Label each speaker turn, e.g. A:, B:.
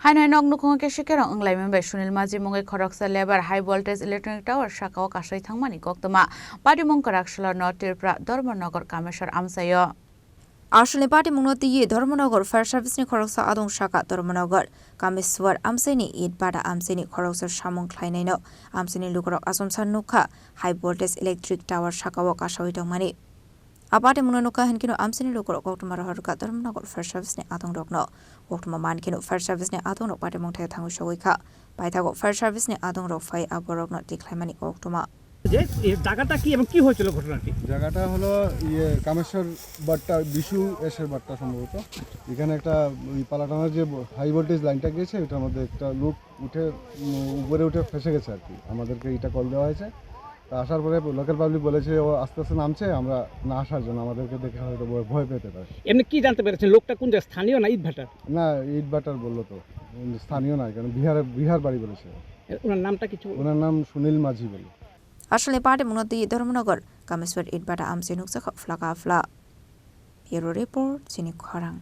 A: Haino Nukhungo Kesokerong Wngma Sunil Majhi Mwngwi Khoroksa lebar high voltage electronic tower sakao Kasawi Thangmani Koktwma Patimwng Kraksalo no Tripura Dharmanagar Kameshwar Amchaio Asli Patimwng ti Dharmanagar fire service ni Khoroksa adong saka Dharmanagar Kameshwar Amchaini it bada Amchaini Khoroksa samung khlainai no Amchaini lukrok asomsan nukha high voltage electric tower sakao Kasawi Thangmani Patimwng nuka henkino Amchaini lukrok Koktwma rohorka Dharmanagar fire service ni adong rokno Koktwma mankino fire service ni adong rok Patimwng thai thangu shogika paithago fire service ni adong rok fai aborok no tikhlaimani Koktwma
B: যে এই জায়গাটা কি এবং কি হয়েছিল ঘটনাটি
C: জায়গাটা হলো কামেশ্বর বাট্টা বিশু এসের বাট্টা সম্ভবত এখানে একটা ওই পালাটানোর যে হাই ভোল্টেজ লাইনটা গেছে ওটার মধ্যে একটা লোক উঠে উপরে উঠে ফেসে গেছে আর কি আমাদেরকে এটা কল দেওয়া হয়েছে তা আসার পরে লোকাল পাবলিক বলেছে ও আস্তে আস্তে নামছে আমরা না আসার জন্য আমাদেরকে দেখে হয়তো ভয় পেতে পারে
B: এমনি কি জানতে পেরেছেন লোকটা কোন জায়গা স্থানীয় না ইটভাটার
C: না ইটভাটার বললো তো স্থানীয় নয় কারণ বিহার বাড়ি বলেছে
B: ওনার নামটা কিছু
C: ওনার নাম সুনীল মাঝি বলে
A: Asli Patimwng ti Dharmanagar Kameshwar it bada Amchaio nuksa flaka fla Bureau report Chini Khorang